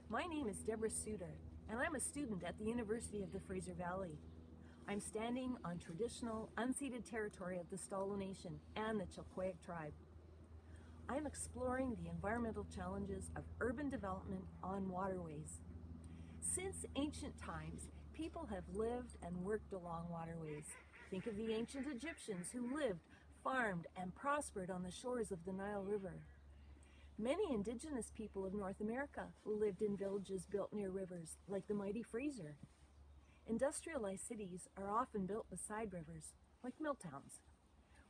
My name is Deborah Suter, and I'm a student at the University of the Fraser Valley. I'm standing on traditional, unceded territory of the Stalo Nation and the Chilkoyak tribe. I'm exploring the environmental challenges of urban development on waterways. Since ancient times, people have lived and worked along waterways. Think of the ancient Egyptians who lived, farmed, and prospered on the shores of the Nile River. Many indigenous people of North America lived in villages built near rivers, like the mighty Fraser. Industrialized cities are often built beside rivers, like mill towns.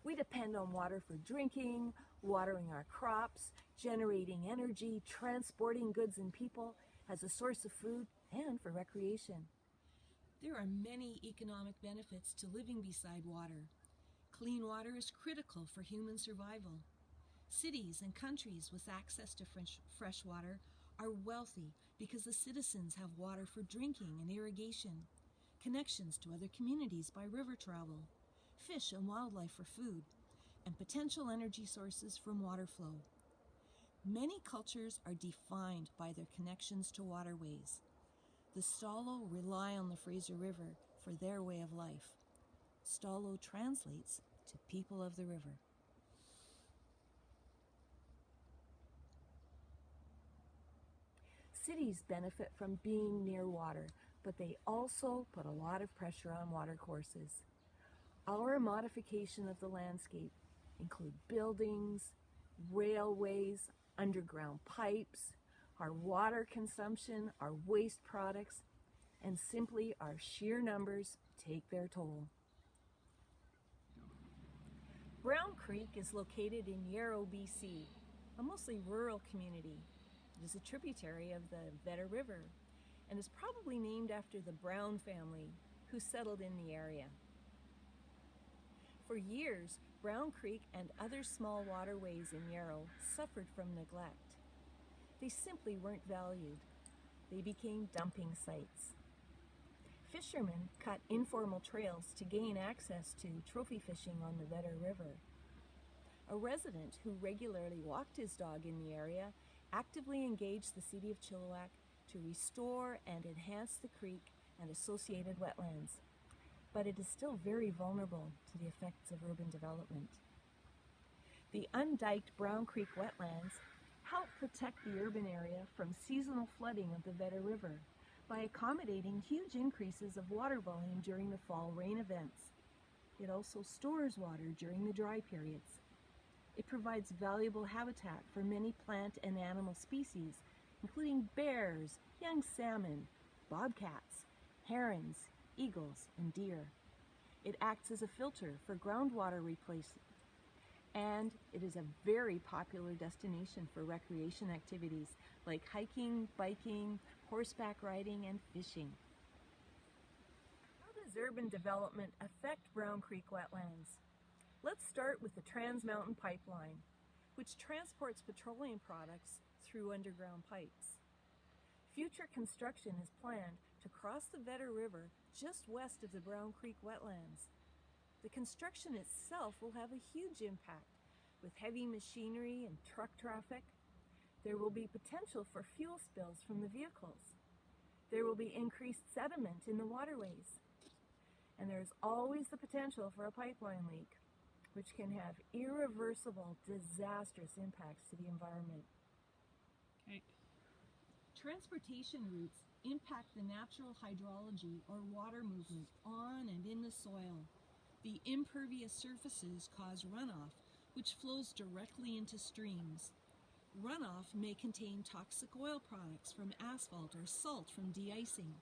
We depend on water for drinking, watering our crops, generating energy, transporting goods and people, as a source of food, and for recreation. There are many economic benefits to living beside water. Clean water is critical for human survival. Cities and countries with access to fresh water are wealthy because the citizens have water for drinking and irrigation, connections to other communities by river travel, fish and wildlife for food, and potential energy sources from water flow. Many cultures are defined by their connections to waterways. The Stalo rely on the Fraser River for their way of life. Stalo translates to people of the river. Cities benefit from being near water, but they also put a lot of pressure on watercourses. Our modification of the landscape include buildings, railways, underground pipes, our water consumption, our waste products, and simply our sheer numbers take their toll. Browne Creek is located in Yarrow BC, a mostly rural community. It is a tributary of the Vedder River and is probably named after the Browne family who settled in the area. For years, Browne Creek and other small waterways in Yarrow suffered from neglect. They simply weren't valued. They became dumping sites. Fishermen cut informal trails to gain access to trophy fishing on the Vedder River. A resident who regularly walked his dog in the area actively engaged the city of Chilliwack to restore and enhance the creek and associated wetlands. But it is still very vulnerable to the effects of urban development. The undiked Browne Creek wetlands help protect the urban area from seasonal flooding of the Vedder River by accommodating huge increases of water volume during the fall rain events. It also stores water during the dry periods. It provides valuable habitat for many plant and animal species, including bears, young salmon, bobcats, herons, eagles, and deer. It acts as a filter for groundwater replacement, and it is a very popular destination for recreation activities like hiking, biking, horseback riding, and fishing. How does urban development affect Browne Creek wetlands? Let's start with the Trans Mountain Pipeline, which transports petroleum products through underground pipes. Future construction is planned to cross the Vedder River just west of the Browne Creek wetlands. The construction itself will have a huge impact with heavy machinery and truck traffic. There will be potential for fuel spills from the vehicles. There will be increased sediment in the waterways. And there is always the potential for a pipeline leak, which can have irreversible, disastrous impacts to the environment. Okay. Transportation routes impact the natural hydrology or water movement on and in the soil. The impervious surfaces cause runoff, which flows directly into streams. Runoff may contain toxic oil products from asphalt or salt from de-icing.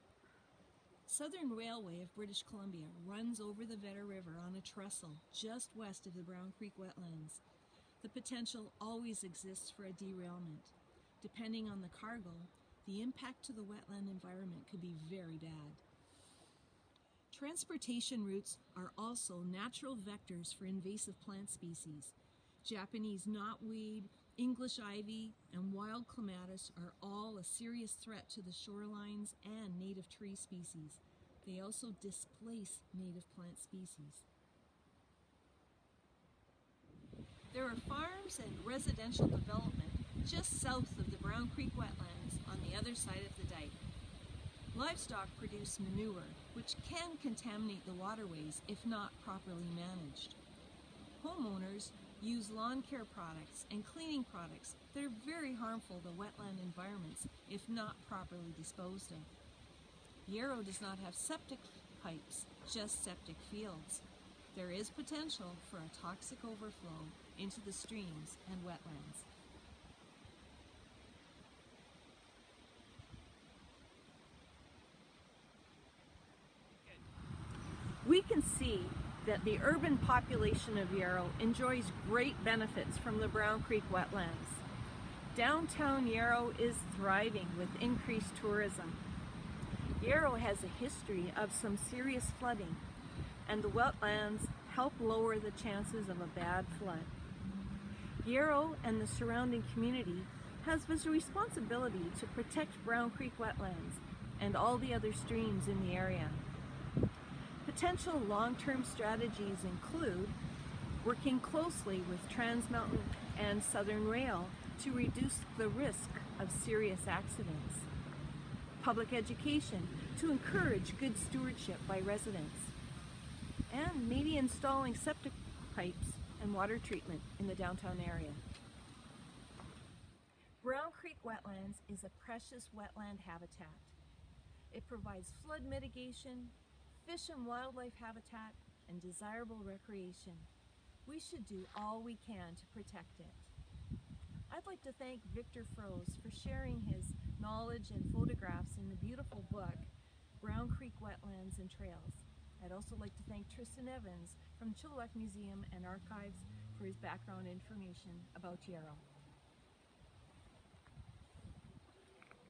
Southern Railway of British Columbia runs over the Vedder River on a trestle just west of the Browne Creek wetlands. The potential always exists for a derailment. Depending on the cargo, the impact to the wetland environment could be very bad. Transportation routes are also natural vectors for invasive plant species. Japanese knotweed, English ivy, and wild clematis are all a serious threat to the shorelines and native tree species. They also displace native plant species. There are farms and residential development just south of the Browne Creek wetlands on the other other side of the dike. Livestock produce manure, which can contaminate the waterways if not properly managed. Homeowners use lawn care products and cleaning products that are very harmful to wetland environments if not properly disposed of. Yarrow does not have septic pipes, just septic fields. There is potential for a toxic overflow into the streams and wetlands. We can see that the urban population of Yarrow enjoys great benefits from the Browne Creek wetlands. Downtown Yarrow is thriving with increased tourism. Yarrow has a history of some serious flooding, and the wetlands help lower the chances of a bad flood. Yarrow and the surrounding community has a responsibility to protect Browne Creek wetlands and all the other streams in the area. Potential long-term strategies include working closely with Trans Mountain and Southern Rail to reduce the risk of serious accidents, public education to encourage good stewardship by residents, and maybe installing septic pipes and water treatment in the downtown area. Browne Creek Wetlands is a precious wetland habitat. It provides flood mitigation, fish and wildlife habitat, and desirable recreation. We should do all we can to protect it. I'd like to thank Victor Froese for sharing his knowledge and photographs in the beautiful book, Browne Creek Wetlands and Trails. I'd also like to thank Tristan Evans from Chilliwack Museum and Archives for his background information about Yarrow.